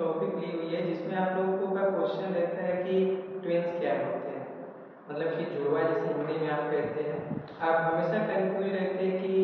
Topic ली हुई है जिसमें आप लोगों का क्वेश्चन रहता है कि ट्विंस क्या होते हैं, मतलब कि जुड़वा जिसे हिंदी में आप कहते हैं। आप हमेशा कंफ्यूज रहते हैं कि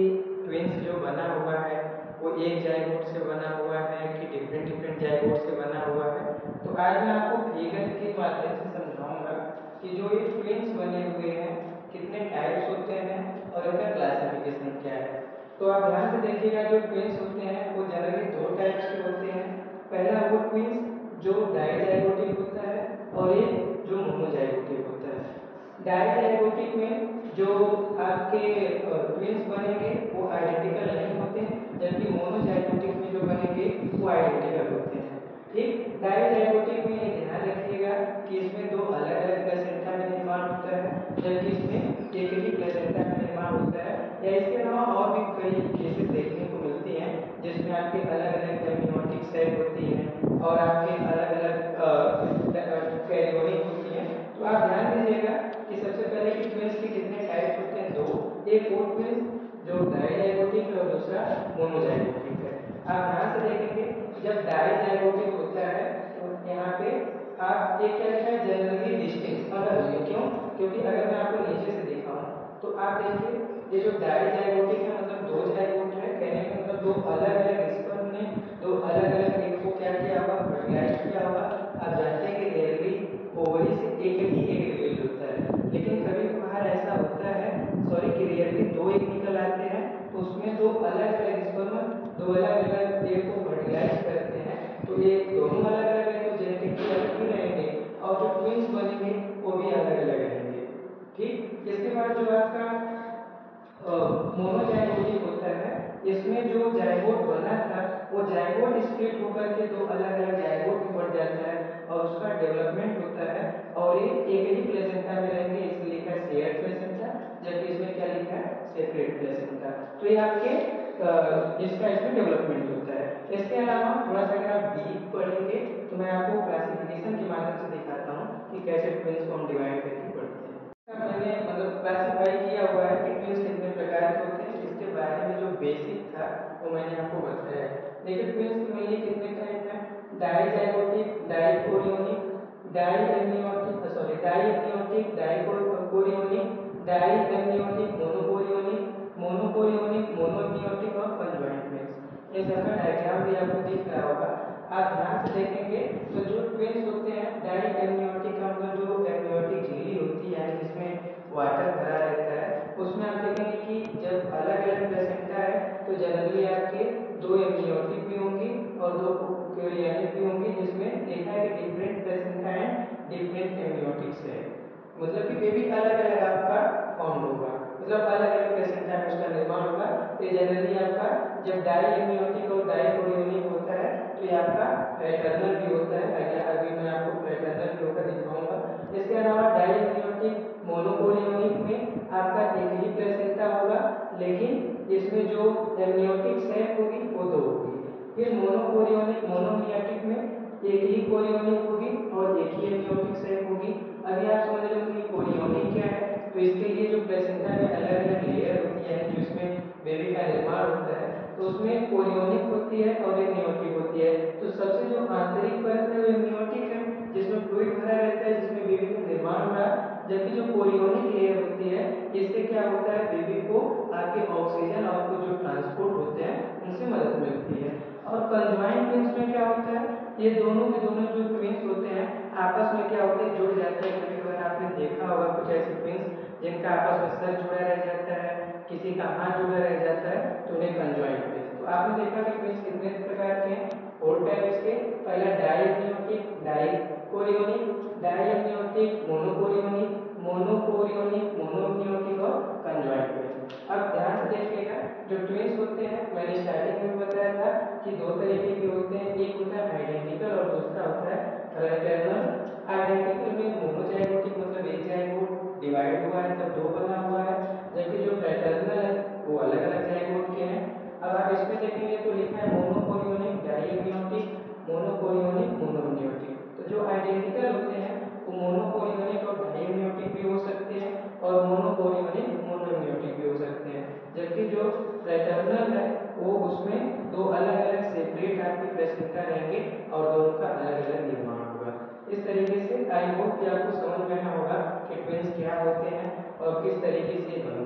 ट्विंस जो बना हुआ है वो एक जाइगोट से बना हुआ है कि डिफरेंट डिफरेंट जाइगोट से बना हुआ है। तो आज मैं आपको फिगर के माध्यम से समझाऊंगा कि जो ये ट्विंस बने हुए हैं कितने टाइप्स होते हैं और इनका क्लासिफिकेशन क्या है। तो आप ध्यान से देखिएगा, जो ट्विंस होते हैं वो जनरली दो टाइप्स के होते हैं। पहला वो ट्विंस जो डाइजाइगोटिक होता है और एक जो मोनोजाइगोटिक होता है। डाइजाइगोटिक में जो आपके ट्विंस बनेंगे वो आइडेंटिकल नहीं होते, जबकि मोनोजाइगोटिक में जो बनेंगे वो आइडेंटिकल होते हैं। ठीक, डाइजाइगोटिक में ये ध्यान रखिएगा कि इसमें दो अलग अलग प्लेसेंटा में निर्माण होता है, जबकि इसमें एक ही प्लेसेंटा में निर्माण होता है। या इसके अलावा और भी कई केसेस देखने को मिलती हैं जिसमें आपके अलग अलग एम्नियोटिक सेट होती हैं और आपके अलग अलग कैरियोनिक होती हैं। तो आप ध्यान दीजिएगा कि सबसे पहले कि ट्विंस के कितने टाइप्स होते हैं, दो। एक वो ट्विंस जो डाइजाइगोटिक है और दूसरा मोनोजाइगोटिक है। आप ध्यान से देखेंगे, जब डाइजाइगोटिक होता है तो यहाँ पे आप एक क्या लिखा है, जनरली डिस्टिंक्ट, अलग होंगे। क्यों? क्योंकि अगर मैं आपको नीचे से दिखाऊं तो आप देखिए ये जो डाइजाइगोटिक है मतलब दो जाइगोट है, कहने का मतलब दो अलग अलग स्पर्म ने दो अलग अलग एग को क्या किया होगा, फर्टिलाइज किया होगा। आप जानते हैं कि रियरली ओवरी से एक ही एग रिलीज होता है, लेकिन कभी कभार ऐसा होता है, सॉरी, कि रियरली दो एग निकल आते हैं तो उसमें दो अलग अलग स्पर्म दो अलग अलग एग को फर्टिलाइज करते हैं। तो ये दोनों अलग अलग है तो जेनेटिकली अलग ही रहेंगे और जो ट्विंस बनेंगे वो भी अलग अलग रहेंगे। ठीक, इसके बाद जो आपका मोनोजाइगोटिक होता है, इसमें जो जाइगोट बना था वो जाइगोट स्प्लिट होकर के दो अलग अलग जाइगोट में बढ़ जाता है और उसका डेवलपमेंट होता है और ये एक ही प्लेसेंटा में रहेंगे, इसलिए लिखा है शेयर्ड प्लेसेंटा, जबकि इसमें क्या लिखा है, सेपरेट प्लेसेंटा। तो ये आपके इसका इसमें डेवलपमेंट होता है। इसके अलावा थोड़ा सा अगर आप डीप पढ़ेंगे तो मैं आपको क्लासिफिकेशन के माध्यम से दिखाता हूँ कि कैसे ट्विंस को हम डिवाइड करके पढ़ते हैं। मैंने मतलब क्लासिफाई किया हुआ है कि ट्विंस कितने प्रकार के होते हैं, इसके बारे में जो बेसिक था वो मैंने आपको बताया है। देखिए ट्विंस के मेनली कितने टाइप हैं, dizygotic, dichorionic, diamniotic, sorry diamniotic, dichorionic, diamniotic, monochorionic, monochorionic, monoamniotic और कंजॉइंट ट्विंस। इन सबका डायग्राम भी आपको दिख रहा होगा। आप ध्यान से देखेंगे तो जो ट्विंस होते हैं डाइएमनियोटिक का मतलब जो एमनियोटिक झिल्ली होती है यानी जिसमें वाटर भरा रहता है, उसमें आप देखेंगे कि जब अलग अलग प्लेसेंटा है तो जनरली आपके दो एमनियोटिक भी होंगी और दो कैरियोनिक भी होंगी, जिसमें देखा है कि डिफरेंट प्लेसेंटा एंड डिफरेंट एमनियोटिक्स है, मतलब कि बेबी अलग अलग आपका फाउंड होगा, मतलब अलग अलग प्लेसेंटा में उसका निर्माण होगा। ये जनरली आपका जब डाइएमनियोटिक और डाइकोरियोनिक होता है तो ये आपका फ्रैटर्नल भी होता है। अभी मैं आपको फ्रैटर्नल भी होकर दिखाऊंगा। इसके अलावा डाइएमनियोटिक मोनोकोरियोनिक में आपका एक ही प्लेसेंटा होगा, लेकिन इसमें जो एमनियोटिक सैक होगी वो दो होगी। फिर मोनोकोरियोनिक मोनोमियोटिक में एक ही कोरियोनिक होगी और एक ही एमनियोटिक सैक होगी। अभी आप समझ रहे हो कि कोरियोनिक क्या है, तो इसके लिए जो प्लेसेंटा में अलग अलग लेयर होती है जिसमें बेबी का निर्माण होता है, तो उसमें कोरियोनिक होती है और एमनियोटिक होती है। तो सबसे जो आंतरिक परत है वो एमनियोटिक है जिसमें फ्लूइड भरा रहता है, जिसमें बेबी का निर्माण हो रहा है, जबकि जो कोरियोनिक लेयर होती है इससे क्या होता है, बेबी को आपके ऑक्सीजन और कुछ जो ट्रांसपोर्ट होते हैं उनसे मदद मिलती है। और कंजॉइंट ट्विंस में क्या होता है, ये दोनों के दोनों जो ट्विंस होते हैं आपस में क्या होते हैं, जुड़ जाते हैं। कभी कभार आपने देखा होगा कुछ ऐसे ट्विंस जिनका आपस में सर जुड़ा रह जाता है, किसी का हाथ जुड़ा रह जाता है, तो उन्हें कंजॉइंट ट्विंस। तो आपने देखा कि ट्विंस कितने प्रकार के हैं, 4 टाइप्स के। पहला diamniotic, dichorionic, diamniotic, monochorionic, monochorionic, monoamniotic और कंजॉइंट ट्विंस। अब ध्यान से देखिएगा, जो ट्विंस होते हैं मैंने स्टार्टिंग में बताया था कि दो तरीके के होते हैं, एक होता है आइडेंटिकल और दूसरा होता है फ्रैटर्नल। आइडेंटिकल में मोनोजाइगोटिक मतलब एक जाइगोट डिवाइड हुआ है तब दो बना हुआ है, जबकि जो फ्रैटर्नल है वो अलग अलग जाइगोट के हैं। अब आप इसमें देखेंगे तो लिखा है मोनोकोरियोनिक, डाइएमनियोटिक, मोनोकोरियोनिक, मोनोएमनियोटिक। तो जो आइडेंटिकल होते हैं वो मोनोकोरियोनिक और डाइएमनियोटिक भी हो सकते हैं और मोनो होप कि आपको समझ में आया होगा कि ट्विंस क्या होते हैं और किस तरीके से ये बनते हैं।